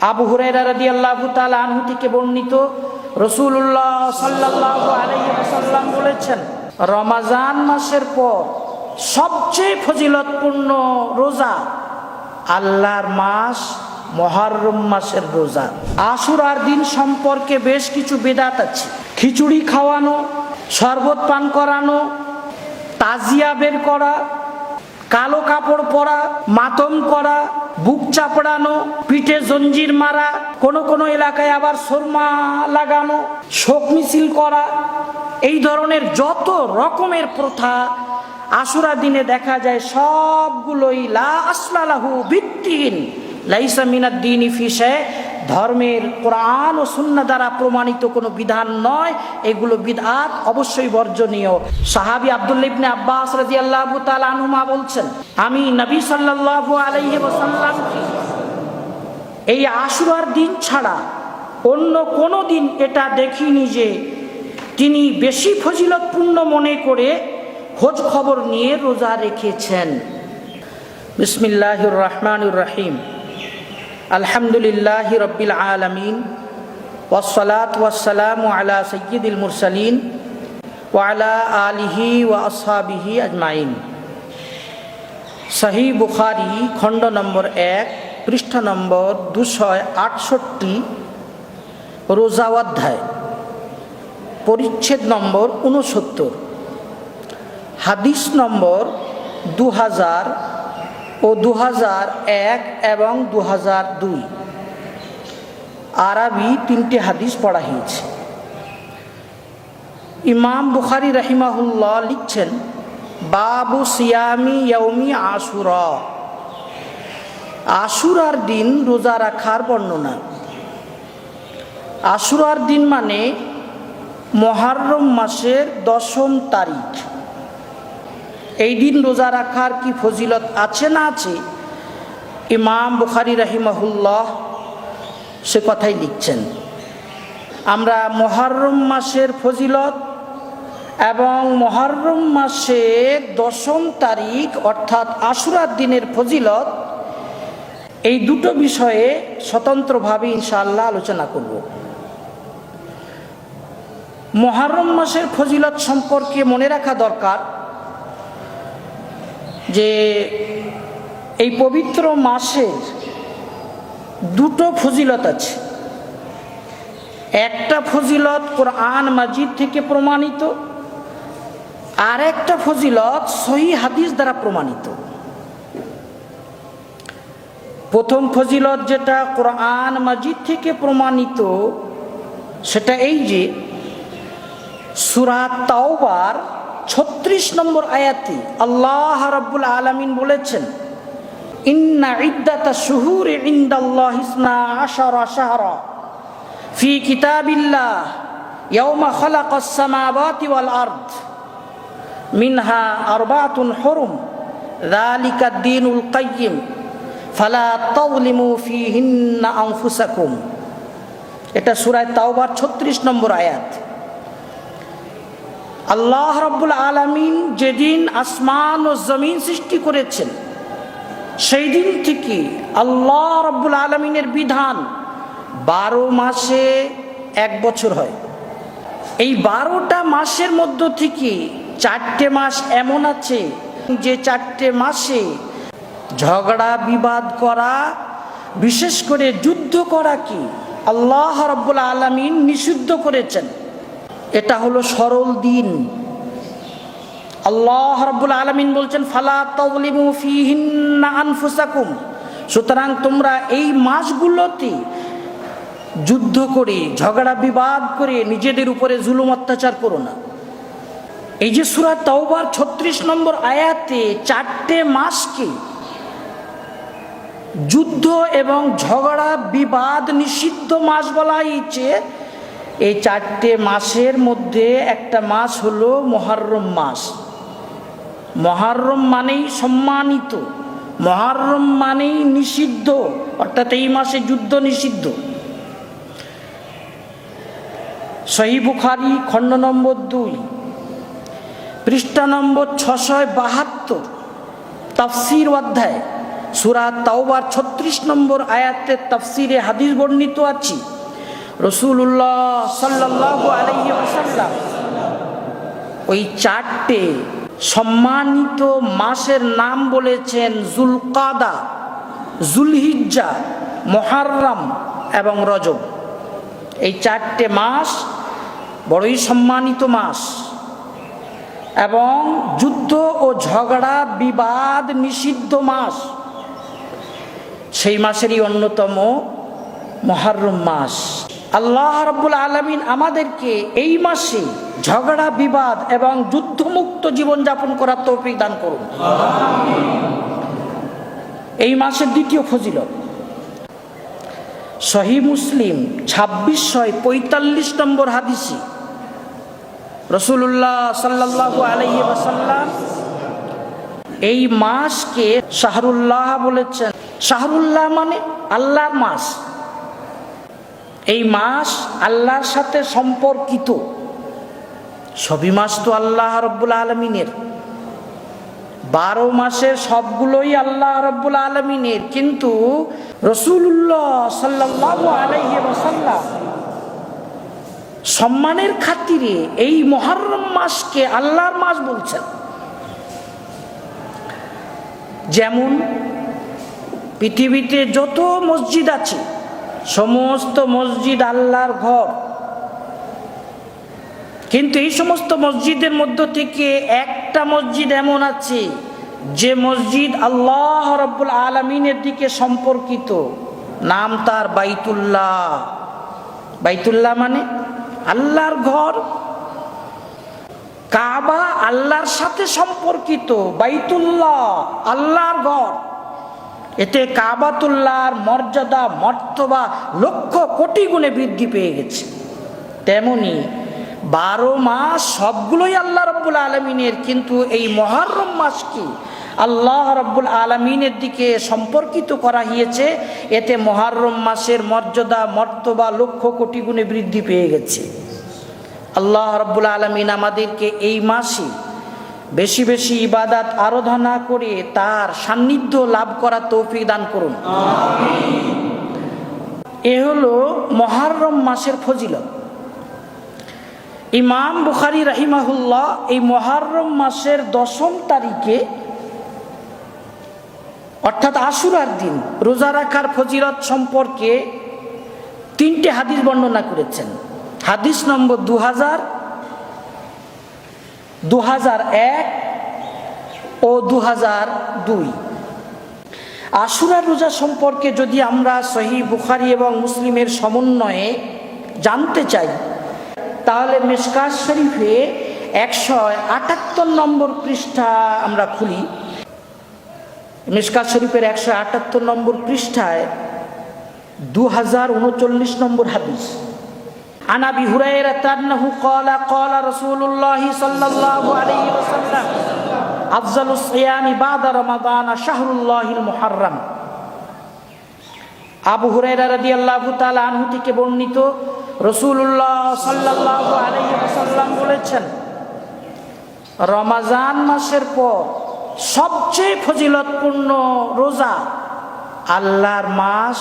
আবু হুরায়রা রাদিয়াল্লাহু তাআলা আনহু থেকে বর্ণিত, রাসূলুল্লাহ সাল্লাল্লাহু আলাইহি ওয়াসাল্লাম বলেছেন, রমজান মাসের পর সবচেয়ে ফজিলতপূর্ণ রোজা আল্লাহর মাস মুহররম মাসের রোজা। আশুরার দিন সম্পর্কে বেশ কিছু বিদআত আছে। খিচুড়ি খাওয়ানো, শরবত পান করানো, তাজিয়া বের করা, কালো কাপড় পরা, মাতম করা, বুক চাপড়ানো, পিঠে জঞ্জির মারা, কোন কোন এলাকায় আবার সুরমা লাগানো, শোক মিছিল করা, এই ধরনের যত রকমের প্রথা আশুরা দিনে দেখা যায় সবগুলোই লা আসলা লাহু বিদ্দীন লাইসা মিনাদ দীনি ফি শাই, ধর্মের কোরআন ও সুন্নাহ দ্বারা প্রমাণিত কোনো বিধান নয়, এগুলো বিদআত, অবশ্যই বর্জনীয়। সাহাবী আব্দুল্লাহ ইবনে আব্বাস রাদিয়াল্লাহু তাআলা আনহুমা বলছেন, আমি নবী সাল্লাল্লাহু আলাইহি ওয়াসাল্লামকে এই আশুরার দিন ছাড়া অন্য কোনো দিন এটা দেখিনি যে তিনি বেশি ফজিলতপূর্ণ মনে করে খোঁজ খবর নিয়ে রোজা রেখেছেন। বিসমিল্লাহির রহমানির রহিম। আলহামদুলিল্লাহি রাব্বিল আলামিন ওয়াসসালাতু ওয়াসসালামু আলা সাইয়্যিদিল মুরসালিন ওয়া আলা আলিহি ওয়া আসহাবিহি আজমাইন। সহিহ বুখারী খণ্ড নম্বর 1 পৃষ্ঠা নম্বর 268, রোজা অধ্যায়, পরিচ্ছেদ নম্বর 69, হাদিস নম্বর 2000 ও 2001 এবং 2002। আরবি 3টি হাদিস পড়া হয়েছে। ইমাম বুখারী রাহিমাহুল্লাহ লিখছেন, বাবু সিয়ামি ইয়াউমি আশুরা, আশুরার দিন রোজা রাখার বর্ণনা। আশুরার দিন মানে মুহররম মাসের 10ম তারিখ। এই দিন রোজা রাখার কি ফজিলত আছে না আছে, ইমাম বুখারী রাহিমাহুল্লাহ সে কথাই লিখছেন। আমরা মুহররম মাসের ফজিলত এবং মুহররম মাসের 10ম তারিখ অর্থাৎ আশুরার দিনের ফজিলত, এই দুটো বিষয়ে স্বতন্ত্রভাবে ইনশাআল্লাহ আলোচনা করব। মুহররম মাসের ফজিলত সম্পর্কে মনে রাখা দরকার যে এই পবিত্র মাসের দুটো ফজিলত আছে। একটা ফজিলত কোরআন মাজিদ থেকে প্রমাণিত, আর একটা ফজিলত সহিহ হাদিস দ্বারা প্রমাণিত। প্রথম ফজিলত যেটা কোরআন মাজিদ থেকে প্রমাণিত সেটা এই যে সূরা তাওবার 36 নম্বর আয়াতে আল্লাহ রাব্বুল আলামিন বলেছেন, ইন্না ইদ্দাতাশ শুহুরি ইনদাল্লাহি ইসনা আশারা শাহরা ফি কিতাবিল্লাহ ইয়াওমা খালাকাস সামাওয়াতি ওয়াল আরদ মিনহা আরবাতুন হুরুম যালিকাদ দীনুল কাইয়্যিম ফালা তাযলিমু ফীহিন্না আনফুসাকুম। এটা সূরা তাওবার 36 নম্বর আয়াত। আল্লাহ রাব্বুল আলামিন যেদিন আসমান ও জমিন সৃষ্টি করেছেন সেই দিন থেকে আল্লাহ রাব্বুল আলামিনের বিধান 12 মাসে 1 বছর হয়। এই 12টা মাসের মধ্য থেকে 4টে মাস এমন আছে যে 4টে মাসে ঝগড়া বিবাদ করা, বিশেষ করে যুদ্ধ করা কি আল্লাহ রাব্বুল আলামিন নিষিদ্ধ করেছেন। এটা হলো সরল দিন। আল্লাহ রাব্বুল আলামিন বলছেন, ফালা তাযলিমু ফীহিন্না আনফুসাকুম, সুতরাং তোমরা এই মাসগুলোতে যুদ্ধ করে, ঝগড়া বিবাদ করে নিজেদের উপরে জুলুম অত্যাচার করো না। এই যে সূরা তাওবার 36 নম্বর আয়াতে 4টে মাসকে যুদ্ধ এবং ঝগড়া বিবাদ নিষিদ্ধ মাস বলা হয়েছে, এই 4টে মাসের মধ্যে একটা মাস হলো মুহররম মাস। মুহররম মানেই সম্মানিত, মুহররম মানেই নিষিদ্ধ, অর্থাৎ এই মাসে যুদ্ধ নিষিদ্ধ। সহিহ বুখারী খণ্ড নম্বর 2 পৃষ্ঠা নম্বর 672, তাফসীর অধ্যায়, সূরা তাওবার 36 নম্বর আয়াতের তাফসিরে হাদিস বর্ণিত আছে, রাসূলুল্লাহ সাল্লাল্লাহু আলাইহি ওয়াসাল্লাম ওই 4টে সম্মানিত মাসের নাম বলেছেন যুলকাদা, যুলহিজ্জা, মুহররম এবং রজব। এই 4টে মাস বড়ই সম্মানিত মাস এবং যুদ্ধ ও ঝগড়া বিবাদ নিষিদ্ধ মাস। সেই মাসেরই অন্যতম মুহররম মাস। আল্লাহ রাব্বুল আলামিন আমাদেরকে এই মাসে ঝগড়া বিবাদ এবং যুদ্ধমুক্ত জীবনযাপন করার তৌফিক দান করুন। এই মাসের দ্বিতীয় ফজিলত, সহিহ মুসলিম 2645 নম্বর হাদিসে রাসূলুল্লাহ সাল্লাল্লাহু আলাইহি ওয়াসাল্লাম এই মাসকে শাহরুল্লাহ বলেছেন। শাহরুল্লাহ মানে আল্লাহর মাস। এই মাস আল্লাহর সাথে সম্পর্কিত। সবই মাস তো আল্লাহ রাব্বুল আলামিনের, 12 মাসের সবগুলোই আল্লাহ রাব্বুল আলামিনের, কিন্তু রাসূলুল্লাহ সাল্লাল্লাহু আলাইহি ওয়াসাল্লাম সম্মানের খাতিরে এই মুহররম মাসকে আল্লাহর মাস বলছেন। যেমন পৃথিবীতে যত মসজিদ আছে সমস্ত মসজিদ আল্লাহর ঘর, কিন্তু এই সমস্ত মসজিদের মধ্য থেকে একটা মসজিদ এমন আছে যে মসজিদ আল্লাহ রাব্বুল আলামিনের দিকে সম্পর্কিত, নাম তার বাইতুল্লাহ। বাইতুল্লাহ মানে আল্লাহর ঘর। কাবা আল্লাহর সাথে সম্পর্কিত, বাইতুল্লাহ আল্লাহর ঘর। এতে কাবাতুল্লাহর মর্যাদা মর্তবা লক্ষ কোটি গুণে বৃদ্ধি পেয়ে গেছে। তেমনি 12 মাস সবগুলোই আল্লাহ রাব্বুল আলামিনের, কিন্তু এই মুহররম মাসকে আল্লাহ রাব্বুল আলামিনের দিকে সম্পর্কিত করা হয়েছে। এতে মুহররম মাসের মর্যাদা মর্তবা লক্ষ কোটি গুণে বৃদ্ধি পেয়ে গেছে। আল্লাহ রাব্বুল আলামিন আমাদেরকে এই মাসে বেশি বেশি ইবাদত আরাধনা করে তার সান্নিধ্য লাভ করার তৌফিক দান করুন। এ হলো মুহররম মাসের ফজিলত। ইমাম বুখারী রাহিমাহুল্লাহ এই মুহররম মাসের 10ম তারিখে অর্থাৎ আশুরার দিন রোজা রাখার ফজিলত সম্পর্কে 3টে হাদিস বর্ণনা করেছেন। হাদিস নম্বর 2000, 2001 ও 2002। আশুরার রোজা সম্পর্কে যদি আমরা সহিহ বুখারী এবং মুসলিমের সমন্বয়ে জানতে চাই, তাহলে মিশকাত শরীফে 178 নম্বর পৃষ্ঠা আমরা খুলি। মিশকাত শরীফের 178 নম্বর পৃষ্ঠায় 2039 নম্বর হাদিস। عن أبي هريرة أنه قال قال رسول الله صلى الله عليه وسلم أفضل الصيام بعد رمضان شهر الله المحرم। আবু হুরায়রা রাদিয়াল্লাহু তাআলা আনহু থেকে বর্ণিত, রাসূলুল্লাহ সাল্লাল্লাহু আলাইহি ওয়াসাল্লাম বলেছেন, রমজান মাসের পর সবচেয়ে ফজিলতপূর্ণ রোজা আল্লাহর মাস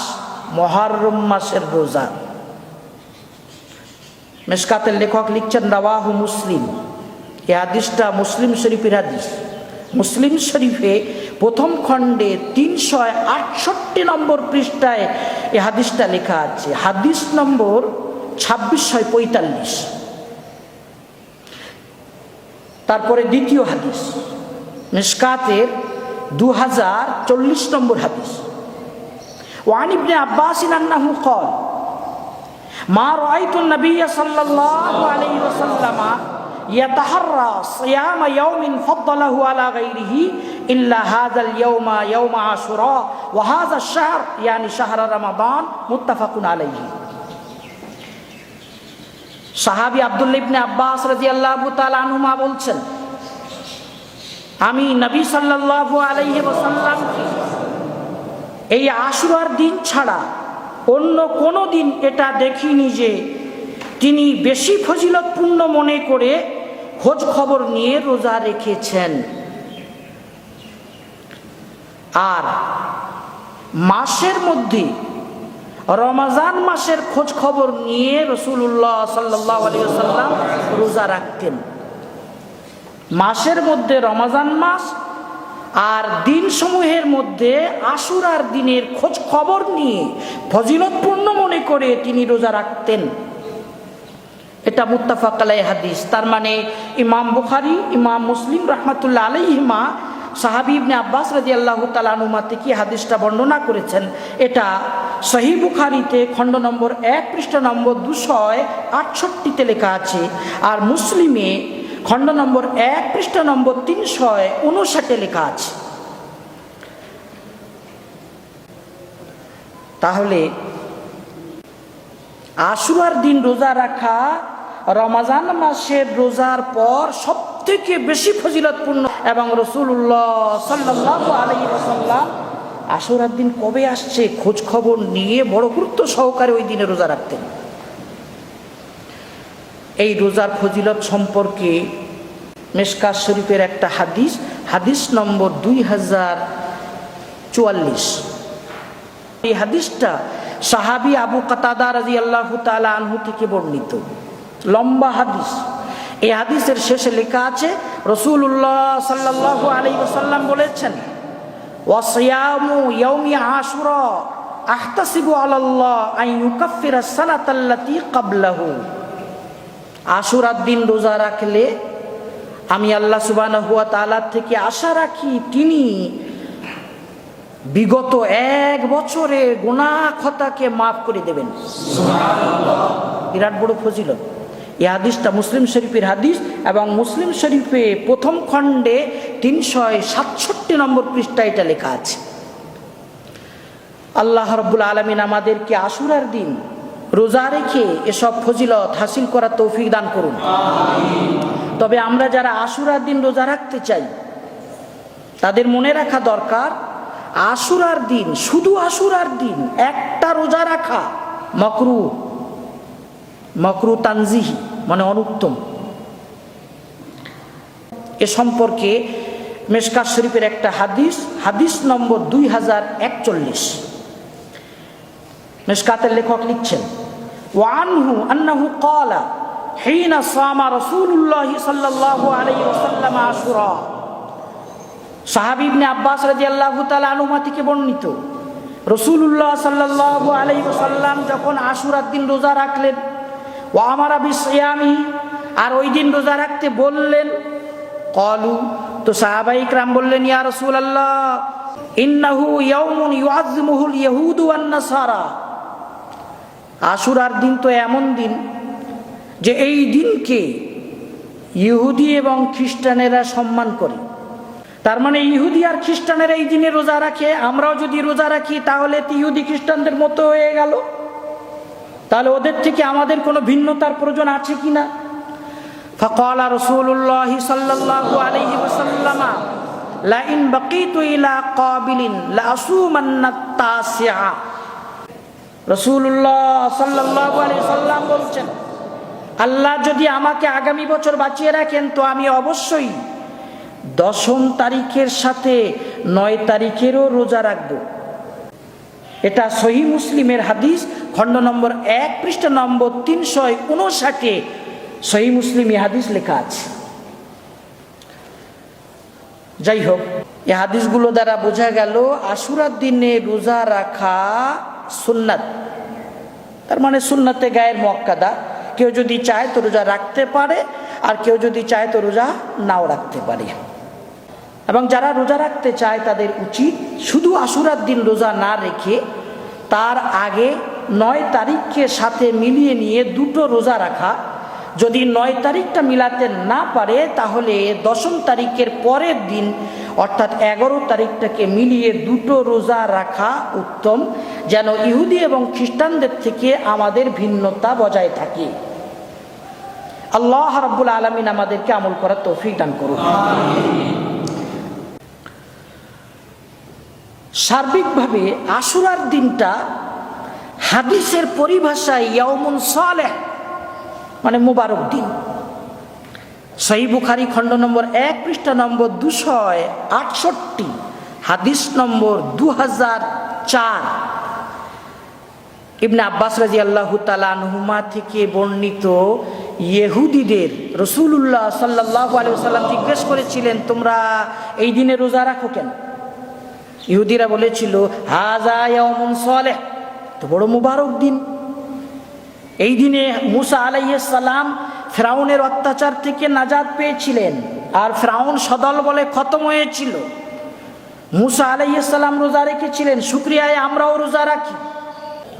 মুহররম মাসের রোজা। মিশকাতের লেখক লিখছেন রাওয়াহু মুসলিম। এই হাদিসটা মুসলিম শরীফের হাদিস। মুসলিম শরীফে প্রথম খণ্ডে 368 নম্বর পৃষ্ঠায় এই হাদিসটা লেখা আছে। হাদিস নম্বর 2645। তারপরে দ্বিতীয় হাদিস মিশকাতের 2040 নম্বর হাদিস। ওয়ান ইবনে আব্বাস আন্নাহু قال মা রাআইতুন নবী সাল্লাল্লাহু আলাইহি ওয়াসাল্লাম ইয়াতাহাররা সিয়াম ইয়াউমিন ফাদ্দালাহু আলা গায়রিহি ইল্লা হাযাল ইয়াউমা ইয়াউম আশুরা ওয়া হাযা আশ-শাহর ইয়ানি শাহর রমাদান মুত্তাফাকুন আলাইহি। সাহাবী আব্দুল্লাহ ইবনে আব্বাস রাদিয়াল্লাহু তাআলা আনহুমা বলছেন, আমি নবী সাল্লাল্লাহু আলাইহি ওয়াসাল্লামকে এই আশুরার দিন ছাড়া অন্য কোনো দিন এটা দেখিনি যে তিনি বেশি ফজিলতপূর্ণ মনে করে খোঁজ খবর নিয়ে রোজা রেখেছেন। আর মাসের মধ্যে রমাজান মাসের খোঁজ খবর নিয়ে রাসূলুল্লাহ সাল্লাল্লাহু আলাইহি ওয়াসাল্লাম রোজা রাখতেন। মাসের মধ্যে রমাজান মাস আর দিনসমূহের মধ্যে আশুরার দিনের খোঁজ খবর নিয়ে ফজিলতপূর্ণ মনে করে তিনি রোজা রাখতেন। এটা মুত্তাফাক আলাইহি হাদিস। তার মানে ইমাম বুখারী, ইমাম মুসলিম রাহমাতুল্লাহ আলাইহিমা সাহাবী ইবনে আব্বাস রাদিয়াল্লাহু তাআলা আনহুমা থেকে হাদিসটা বর্ণনা করেছেন। এটা সহিহ বুখারীতে খণ্ড নম্বর 1 পৃষ্ঠা নম্বর 268 লেখা আছে, আর মুসলিমে খণ্ড নম্বর 1 পৃষ্ঠা নম্বর 359 লেখা আছে। তাহলে আশুরার দিন রোজা রাখা রমাজান মাসের রোজার পর সবথেকে বেশি ফজিলতপূর্ণ, এবং রাসূলুল্লাহ সাল্লাল্লাহু আলাইহি ওয়াসাল্লাম আশুরার দিন কবে আসছে খোঁজ খবর নিয়ে বড় গুরুত্ব সহকারে ওই দিনে রোজা রাখতেন। এই রোজার ফজিলত সম্পর্কে মিশকাত শরীফের একটা হাদিস, হাদিস নম্বর 2044। এই হাদিসটা সাহাবী আবু কাতাদা রাদিয়াল্লাহু তাআলা আনহু থেকে বর্ণিত, লম্বা হাদিস। এই হাদিসের শেষে লেখা আছে রাসূলুল্লাহ সাল্লাল্লাহু আলাইহি ওয়াসাল্লাম বলেছেন, ওয়াসিয়ামু ইয়াউমি আশুরা আহতাসিবু আলাল্লাহ আন ইউকাফফিরা সানাতাল্লাতী ক্বাবলাহু। আশুরার দিন রোজা রাখলে আমি আল্লাহ সুবহানাহু ওয়া তাআলা থেকে আশা রাখি তিনি বিগত 1 বছরের গুনাহ খতাকে মাফ করে দেবেন। সুবহানাল্লাহ, বিরাট বড় ফজিলত। এই হাদিসটা মুসলিম শরীফের হাদিস, এবং মুসলিম শরীফে প্রথম খণ্ডে 367 নম্বর পৃষ্ঠায় এটা লেখা আছে। আল্লাহ রাব্বুল আলামিন আমাদেরকে আশুরার দিন রোজা রেখে এসব ফজিলত হাসিল করার তৌফিক দান করুন। আমিন। তবে আমরা যারা আশুরার দিন রোজা রাখতে চাই তাদের মনে রাখা দরকার, আশুরার দিন, শুধু আশুরার দিন একটা রোজা রাখা মাকরুহ, মাকরুহ তানজিহি, মানে অনুত্তম। এ সম্পর্কে মিশকাত শরীফের একটা হাদিস, হাদিস নম্বর 2041। মিশকাতের লেখক লিখছেন, ওয়ানহু আন্নাহু ক্বালা হিনা সামা রাসূলুল্লাহ সাল্লাল্লাহু আলাইহি ওয়াসাল্লাম আশুরা। সাহাবী ইবনে আব্বাস রাদিয়াল্লাহু তাআলা আনহুমা থেকে বর্ণিত, রাসূলুল্লাহ সাল্লাল্লাহু আলাইহি ওয়াসাল্লাম যখন আশুরার দিন রোজা রাখলেন, ওয়া আমারা বিসিয়ামি, আর ওই দিন রোজা রাখতে বললেন, ক্বালু, তো সাহাবায়ে ইকরাম বললেন, ইয়া রাসূলুল্লাহ ইন্নাহু ইয়াউমুন ইউআযযিমুহুল ইয়াহুদু ওয়ান নাসারা। আশুরার দিন তো এমন দিন যে এই দিনকে ইহুদি এবং খ্রিস্টানেরা সম্মান করে। তার মানে ইহুদি আর খ্রিস্টানেরা এই দিনে রোজা রাখে, আমরাও যদি রোজা রাখি তাহলে ইহুদি খ্রিস্টানদের মতো হয়ে গেল। তাহলে ওদের থেকে আমাদের কোনো ভিন্নতার প্রয়োজন আছে কিনা? ফাকালা রাসূলুল্লাহ সাল্লাল্লাহু আলাইহি ওয়াসাল্লাম লা ইন বাকিতু ইলা কাবিলিন লা আসুমান্না তাসিআ। রাসূলুল্লাহ সাল্লাল্লাহু আলাইহি ওয়াসাল্লাম বলছেন, আল্লাহ যদি আমাকে আগামী বছর বাঁচিয়ে রাখেন তো আমি অবশ্যই 10 তারিখের সাথে 9 তারিখেরও রোজা রাখবো। এটা সহিহ মুসলিমের হাদিস, খণ্ড নম্বর 1 পৃষ্ঠা নম্বর 359 সহিহ মুসলিমে হাদিস লেখা আছে। যাই হোক, এই হাদিসগুলো দ্বারা বোঝা গেল আশুরার দিনে রোজা রাখা সুন্নাত। তার মানে সুন্নাতে গায়ের মুআক্কাদা। কেউ যদি চায় তো রোজা রাখতে পারে, আর কেউ যদি চায় তো রোজা নাও রাখতে পারে। এবং যারা রোজা রাখতে চায় তাদের উচিত শুধু আশুরার দিন রোজা না রেখে তার আগে 9 তারিখকে সাথে মিলিয়ে নিয়ে 2টো রোজা রাখা। যদি 9 তারিখটা মিলাতে না পারে তাহলে 10 তারিখের পরের দিন অর্থাৎ 11 তারিখটাকে মিলিয়ে 2টো রোজা রাখা উত্তম, যেন ইহুদি এবং খ্রিস্টানদের থেকে আমাদের ভিন্নতা বজায় থাকে। আল্লাহ রাব্বুল আলামিন আমাদেরকে আমল করার তৌফিক দান করুন। সার্বিকভাবে আশুরার দিনটা হাদিসের পরিভাষায় ইয়াউমুন সালেহ, মানে মুবারক দিন। সহিহ বুখারী খণ্ড নম্বর 1 পৃষ্ঠা নম্বর 268, হাদিস নম্বর 4। ইবনে আব্বাস রাদিয়াল্লাহু তাআলা আনহুমা থেকে বর্ণিত, ইহুদিদের রাসূলুল্লাহ সাল্লাল্লাহু আলাইহি ওয়াসাল্লাম জিজ্ঞেস করেছিলেন, তোমরা এই দিনে রোজা রাখো কেন? ইহুদিরা বলেছিল, হাযা ইয়াউমুন সালেহ, তো বড় মুবারক দিন। এই দিনে মুসা আলাইহিস সালাম ফিরআউনের অত্যাচার থেকে নাজাত পেয়েছিলেন, আর ফিরআউন সদল বলে খতম হয়েছিল। মুসা আলাইহিস সালাম রোজা রেখেছিলেন, শুকরিয়ায় আমরাও রোজা রাখি।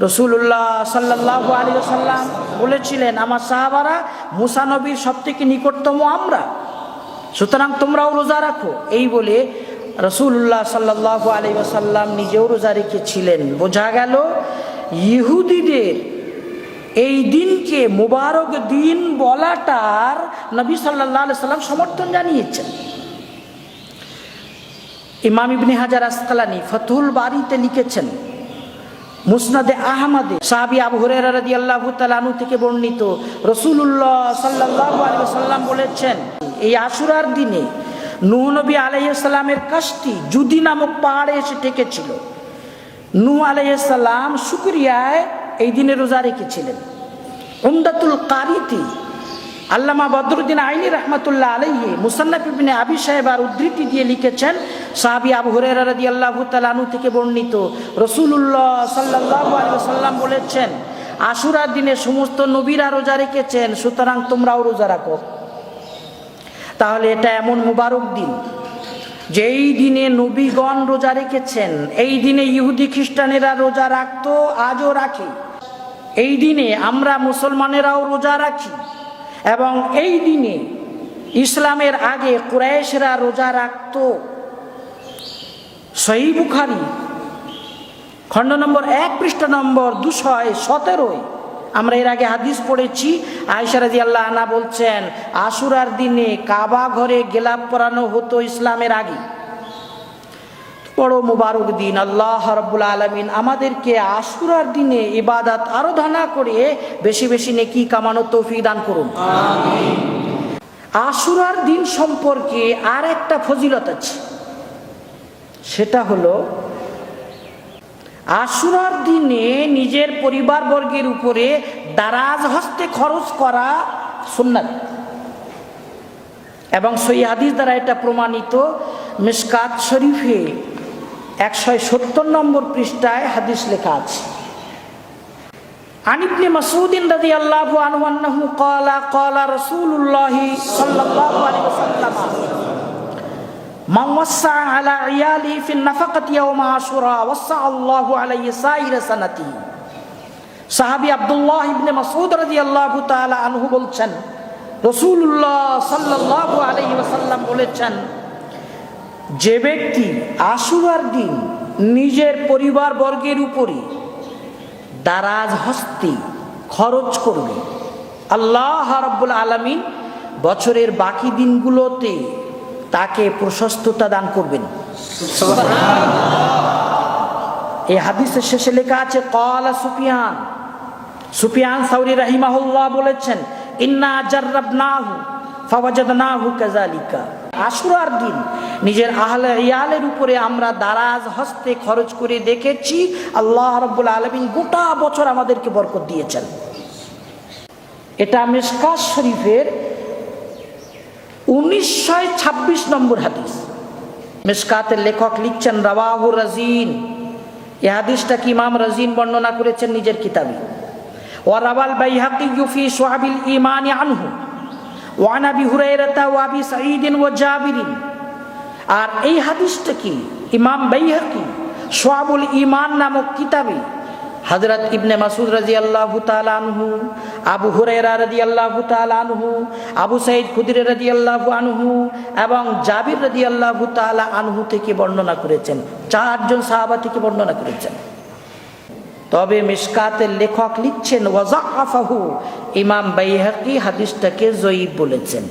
রাসূলুল্লাহ সাল্লাল্লাহু আলাইহি ওয়াসাল্লাম বলেছিলেন, আমার সাহাবারা মুসা নবীর সবথেকে নিকটতম আমরা, সুতরাং তোমরাও রোজা রাখো। এই বলে রাসূলুল্লাহ সাল্লাল্লাহু আলাইহি ওয়াসাল্লাম নিজেও রোজা রেখেছিলেন। বোঝা গেল ইহুদিদের এই দিনকে মুবারক দিন বলাটার নবী সাল্লাল্লাহু আলাইহি ওয়াসাল্লাম সমর্থন জানিয়েছেন। ইমাম ইবনে হাজার আসকালানি ফাতহুল বারীতে লিখেছেন, মুসনাদে আহমদে সাহাবী আবু হুরায়রা রাদিয়াল্লাহু তাআলা আনহু থেকে বর্ণিত, রাসূলুল্লাহ সাল্লাল্লাহু আলাইহি ওয়াসাল্লাম বলেছেন, এই আশুরার দিনে নূহ নবী আলাইহিস সালামের কাশতি জুদি নামক পাহাড়ে এসে ঠেকেছিল। নূহ আলাইহিস সালাম শুকরিয়ায় এই দিনে রোজা রেখেছিলেন। উমদাতুল কারিতে আল্লামা বদরুদ্দিন আইনি রাহমাতুল্লাহ আলাইহি মুসান্নাফ ইবনে আবি শাইবার উদ্ধৃতি দিয়ে লিখেছেন, সাহাবী আবু হুরায়রা রাদিয়াল্লাহু তাআলা আনহু থেকে বর্ণিত, রাসূলুল্লাহ সাল্লাল্লাহু আলাইহি ওয়াসাল্লাম বলেছেন, আশুরার দিনে সমস্ত নবীরা রোজা রেখেছেন, সুতরাং তোমরাও রোজা রাখো। তাহলে এটা এমন মুবারক দিন যেই দিনে নবীগণ রোজা রেখেছেন, এই দিনে ইহুদি খ্রিস্টানেরা রোজা রাখতো, আজও রাখে। এই দিনে আমরা মুসলমানেরাও রোজা রাখি, এবং এই দিনে ইসলামের আগে কুরাইশরা রোজা রাখত। সহিহ বুখারী খণ্ড নম্বর 1 পৃষ্ঠা নম্বর 217 আমরা এর আগে হাদিস পড়েছি। আয়েশা রাদিয়াল্লাহু আনহা বলছেন, আশুরার দিনে কাবা ঘরে গেলাপ পরানো হতো ইসলামের আগে। বড় মুবারক দিন। আল্লাহ রাব্বুল আলামিন আমাদেরকে আশুরার দিনে ইবাদত আরাধনা করে বেশি বেশি নেকি কামানোর তৌফিক দান করুন, আমিন। আশুরার দিন সম্পর্কে আর একটা ফজিলত আছে, সেটা হলো আশুরার দিনে নিজের পরিবার বর্গের উপরে দারাজ হস্তে খরচ করা সুন্নাত, এবং সহিহ হাদিস দ্বারা এটা প্রমাণিত। মিশকাত শরীফে 170 নম্বর পৃষ্ঠায় হাদিস লেখা আছে, আন ইবনে মাসউদ রাদিয়াল্লাহু আনহু আন্নাহু ক্বালা ক্বালা রাসূলুল্লাহ সাল্লাল্লাহু আলাইহি ওয়াসাল্লাম, মান ওয়াসা আলা ইয়ালি ফি নাফাকাতি ইয়াওম আশুরা ওয়াসা আল্লাহু আলাইহি সাইরা সানাতি। সাহাবী আব্দুল্লাহ ইবনে মাসউদ রাদিয়াল্লাহু তাআলা আনহু বলছেন, রাসূলুল্লাহ সাল্লাল্লাহু আলাইহি ওয়াসাল্লাম বলেছেন, যে ব্যক্তি আশুরার দিন নিজের পরিবার বর্গের উপরে দারাজ হস্তে খরচ করবে, আল্লাহ রাব্বুল আলামিন বছরের বাকি দিনগুলোতে তাকে প্রশস্ততা দান করবেন। এই হাদিসের শেষে লেখা আছে, ক্বালা সুফিয়ান সাউরি রাহিমাহুল্লাহ বলেছেন, ইন্না জাররাবনাহু ফাওয়াজাদনাহু কাযালিকা। আশুরার দিন নিজের আহলে ইয়ালের উপরে আমরা দারাজ হস্তে খরচ করে দেখেছি, আল্লাহ রাব্বুল আলামিন গোটা বছর আমাদেরকে বরকত দিয়েছেন। এটা মিশকাত শরীফের 1926 নম্বর হাদিস। মিশকাতের লেখক লিখছেন, রাওয়াহু রাজিন, এই হাদিসটাকে ইমাম রাজিন বর্ণনা করেছেন নিজের কিতাবে। ওয়া রাওয়াল বাইহাকি ফি শুআবিল ঈমান আনহু ওয়া আন আবি হুরায়রা ওয়া আবি সাঈদ ওয়া জাবির। আর এই হাদিসটা কি ইমাম বাইহাকি শুআবুল ঈমান নামক কিতাবে হযরত ইবনে মাসউদ রাদিয়াল্লাহু তাআলা আনহু, আবু হুরায়রা রাদিয়াল্লাহু তাআলা আনহু, আবু সাঈদ খুদরি রাদিয়াল্লাহু আনহু এবং জাবির রাদিয়াল্লাহু তাআলা আনহু থেকে বর্ণনা করেছেন। 4 জন সাহাবা থেকে বর্ণনা করেছেন। তবে মিশকাতের লেখক লিখছেন, ওয়াজাফাহু, ইমাম বাইহাকি হাদিসটাকে যঈফ বলেছেন।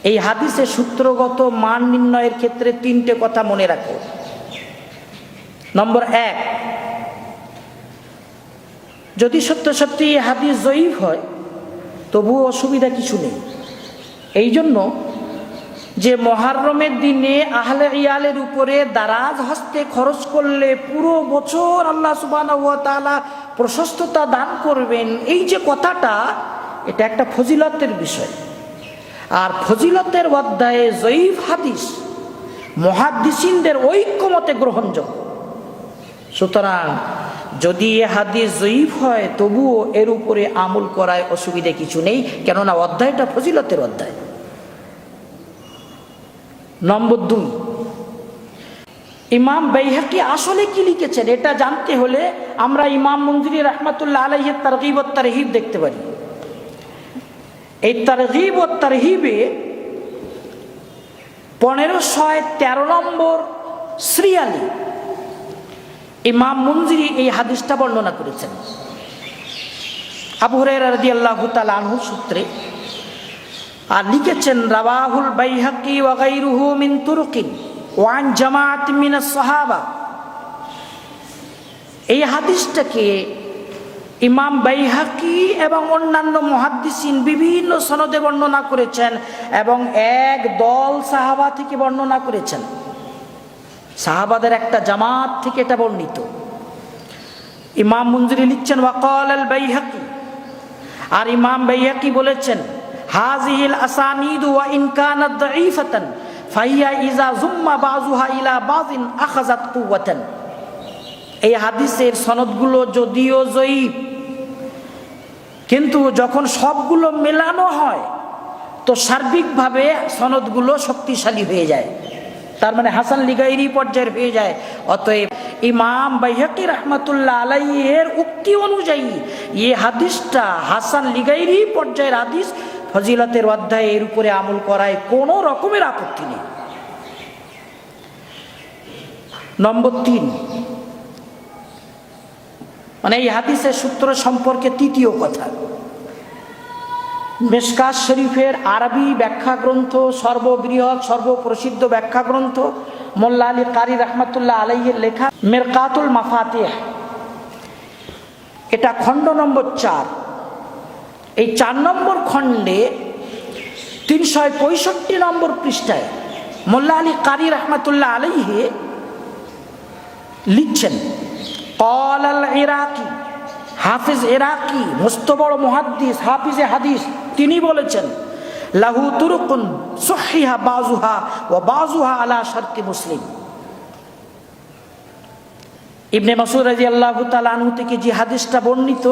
এই হাদিসের সূত্রগত মান নির্ণয়ের ক্ষেত্রে 3টে কথা মনে রাখো। নম্বর 1, যদি সত্য সত্যি এই হাদিস যঈফ হয় তবুও অসুবিধা কিছু নেই। এই জন্য যে মুহররমের দিনে আহলে ইয়ালের উপরে দারাজ হস্তে খরচ করলে পুরো বছর আল্লাহ সুবহানাহু ওয়া তাআলা প্রশস্ততা দান করবেন, এই যে কথাটা, এটা একটা ফজিলতের বিষয়। আর ফজিলতের অধ্যায়ে জয়ীফ হাদিস মুহাদ্দিসিনদের ঐক্যমতে গ্রহণযোগ্য। সুতরাং যদি এ হাদিস জয়ীফ হয় তবুও এর উপরে আমল করায় অসুবিধা কিছু নেই, কেননা অধ্যায়টা ফজিলতের অধ্যায়। নম্বর 2, ইমাম বাইহাকি আসলে কি লিখেছেন এটা জানতে হলে আমরা ইমাম মুনজিরি রাহমাতুল্লাহ আলাইহির তারগীব ওয়াত তারহিব দেখতে পারি। এই তারগীব ওয়াত তারহিবে 1513 নম্বর সিরিয়ালে ইমাম মুনজিরি এই হাদিসটা বর্ণনা করেছেন আবু হুরায়রা রাদিয়াল্লাহু তাআলা আনহু সূত্রে। আর লিখেছেন রাওয়াহুল বাইহাকি ওয়া গায়রুহু মিন তুরুকিন ওয়া আন জামাআত মিনাস সাহাবা। এই হাদিসটাকে ইমাম বাইহাকি এবং অন্যান্য মুহাদ্দিসিন বিভিন্ন সনদে বর্ণনা করেছেন এবং এক দল সাহাবা থেকে বর্ণনা করেছেন। সাহাবাদের একটা জামাত থেকে এটা বর্ণিত। ইমাম মুনজিরি লিখছেন ওয়াকাল আল বাইহাকি, আর ইমাম বাইহাকি বলেছেন হাযিহিল আসানিদু ওয়া ইন কানাত দাঈফাতান ফাহিয়া ইযা যুম্মা বাযুহা ইলা বাযিন আখাযাত কুওয়াতান। এই হাদিসের সনদগুলো যদিও জয়ীফ, কিন্তু যখন সবগুলো মেলানো হয় তো সার্বিকভাবে সনদগুলো শক্তিশালী হয়ে যায়, তার মানে হাসান লিগাইরি পর্যায়ের হয়ে যায়। অতএব ইমাম বাইহাকি রাহমাতুল্লাহ আলাইহির উক্তি অনুযায়ী এই হাদিসটা হাসান লিগাইরি পর্যায়ের হাদিস, ফজিলতের অধ্যায়ে এর উপরে আমল করায় কোনো রকমের আপত্তি নেই। নম্বর 3, মানে এই হাদিসের সূত্র সম্পর্কে তৃতীয় কথা, মিশকাত শরীফের আরবি ব্যাখ্যা গ্রন্থ, সর্ববৃহৎ সর্বপ্রসিদ্ধ ব্যাখ্যা গ্রন্থ মোল্লা আলী কারি রাহমাতুল্লাহ আলাইহির লেখা মিরকাতুল মাফাতিহ, এটা খণ্ড নম্বর 4। এই 4 নম্বর খণ্ডে 365 নম্বর পৃষ্ঠায় মোল্লা আলী কারি রাহমাতুল্লাহ আলাইহি লিখছেন ক্বাল আল ইরাকি, হাফিজ ইরাকি মস্ত বড় মুহাদ্দিস হাফিজে হাদিস, তিনি বলেছেন লাহু তুরুকুন সুহিহা বাযুহা ওয়া বাযুহা আলা শারতি মুসলিম। ইবনে মাসউদ রাদিয়াল্লাহু তাআলা আনহু থেকে যে হাদিসটা বর্ণিত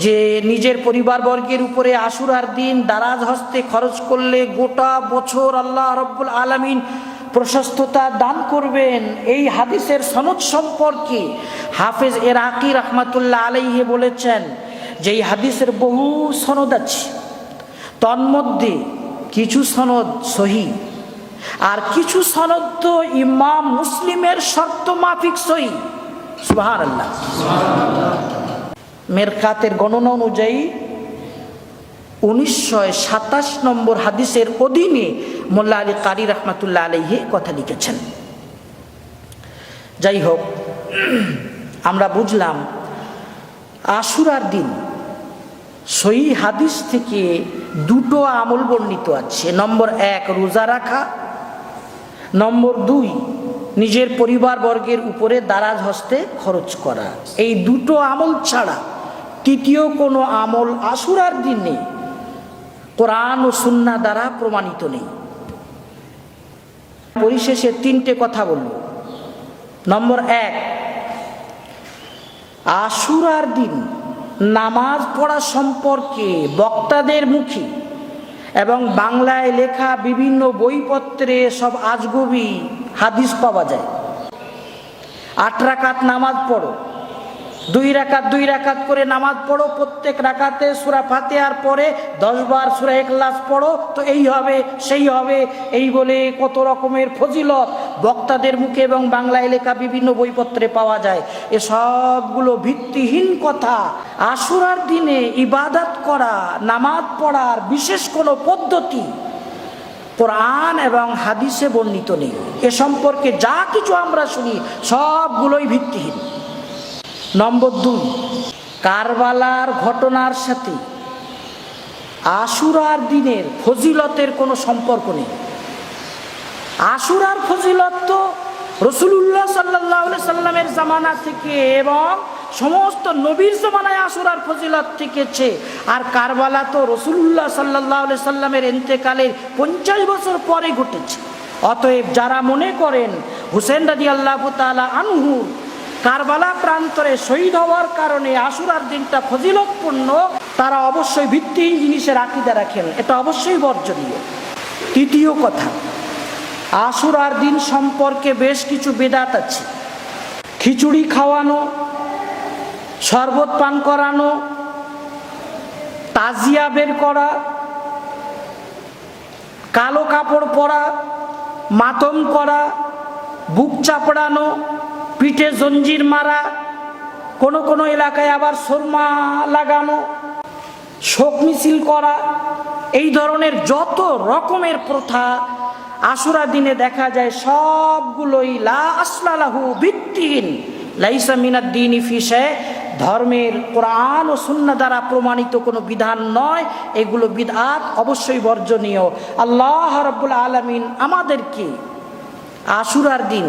যে নিজের পরিবার বর্গের উপরে আশুরার দিন দারাজ হস্তে খরচ করলে গোটা বছর আল্লাহ রাব্বুল আলামিন প্রশস্ততা দান করবেন, এই হাদিসের সনদ সম্পর্কে হাফেজ ইরাকি রাহমাতুল্লাহ আলাইহি বলেছেন যে এই হাদিসের বহু সনদ আছে, তন্মধ্যে কিছু সনদ সহিহ আর কিছু সনদ তো ইমাম মুসলিমের শর্ত মাফিক সহিহ। সুবহানাল্লাহ। মেরকাতের গণনা অনুযায়ী 1927 নম্বর হাদিসের অধীনে মোল্লা আলী কারি রাহমাতুল্লাহ আলাইহি কথা লিখেছেন। যাই হোক, আমরা বুঝলাম আশুরার দিন সহিহ হাদিস থেকে 2টো আমল বর্ণিত আছে। নম্বর 1 রোজা রাখা, নম্বর 2 নিজের পরিবার বর্গের উপরে দারাজ হস্তে খরচ করা। এই 2টো আমল ছাড়া তৃতীয় কোনো আমল আশুরার দিনে কোরআন ও সুন্নাহ দ্বারা প্রমাণিত নেই। পরিশেষে 3টে কথা বলব। নম্বর 1, আশুরার দিন নামাজ পড়া সম্পর্কে বক্তাদের মুখে এবং বাংলায় লেখা বিভিন্ন বইপত্রে সব আজগুবি হাদিস পাওয়া যায়। 8 রাকাত নামাজ পড়ো, 2 রাকাত করে নামাজ পড়ো, প্রত্যেক রাকাতে সূরা ফাতিহার পরে 10 বার সূরা ইখলাস পড়ো, তো এই হবে সেই হবে, এই বলে কত রকমের ফজিলত বক্তাদের মুখে এবং বাংলায় লেখা বিভিন্ন বইপত্রে পাওয়া যায়। এ সবগুলো ভিত্তিহীন কথা। আশুরার দিনে ইবাদত করা, নামাজ পড়ার বিশেষ কোনো পদ্ধতি কোরআন এবং হাদিসে বর্ণিত নেই। এ সম্পর্কে যা কিছু আমরা শুনি সবগুলোই ভিত্তিহীন। নম্বর 2, কারবালার ঘটনার সাথে আশুরার দিনের ফজিলতের কোনো সম্পর্ক নেই। আশুরার ফজিলত তো রাসূলুল্লাহ সাল্লাল্লাহু আলাইহি সাল্লামের জামানা থেকে এবং সমস্ত নবীর জামানায় আশুরার ফজিলত থেকেছে। আর কারবালা তো রাসূলুল্লাহ সাল্লাল্লাহু আলাইহি সাল্লামের ইন্তেকালের 50 বছর পরে ঘটেছে। অতএব যারা মনে করেন হুসেন রাদিয়াল্লাহু তাআলা আনহু কারবালা প্রান্তরে শহীদ হওয়ার কারণে আশুরার দিনটা ফজিলতপূর্ণ, তারা অবশ্যই ভিত্তিহীন জিনিসের আকীদা রাখেন, এটা অবশ্যই বর্জনীয়। তৃতীয় কথা, আশুরার দিন সম্পর্কে বেশ কিছু বিদআত আছে। খিচুড়ি খাওয়ানো, শরবত পান করানো, তাজিয়া বের করা, কালো কাপড় পরা, মাতম করা, বুক চাপড়ানো, পিঠে জঞ্জির মারা, কোনো কোনো এলাকায় আবার সুরমা লাগানো, শোক মিছিল করা, এই ধরনের যত রকমের প্রথা আশুরা দিনে দেখা যায় সবগুলোই লা আসলা লাহু, ভিত্তিহীন, লাইসা মিনাদ দ্বীনি ফি শাই, ধর্মের কোরআন ও সুন্নাহ দ্বারা প্রমাণিত কোনো বিধান নয়, এগুলো বিদআত, অবশ্যই বর্জনীয়। আল্লাহ রাব্বুল আলামিন আমাদেরকে আশুরার দিন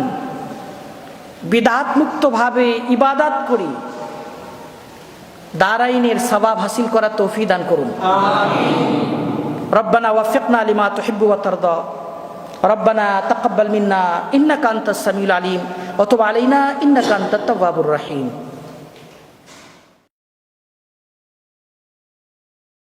বিদআত মুক্তভাবে ইবাদত করি দারাইনের সওয়াব হাসিল করার তৌফিক দান করুন, আমিন। রব্বানা ওয়াফিকনা লিমা তুহিব্বু ওয়া তারদা, রব্বানা তাকাব্বাল মিন্না ইন্নাকা আনতাস সামিউল আলিম ওয়া তুব আলাইনা ইন্নাকা আনতাত তাওয়াবুর রহিম।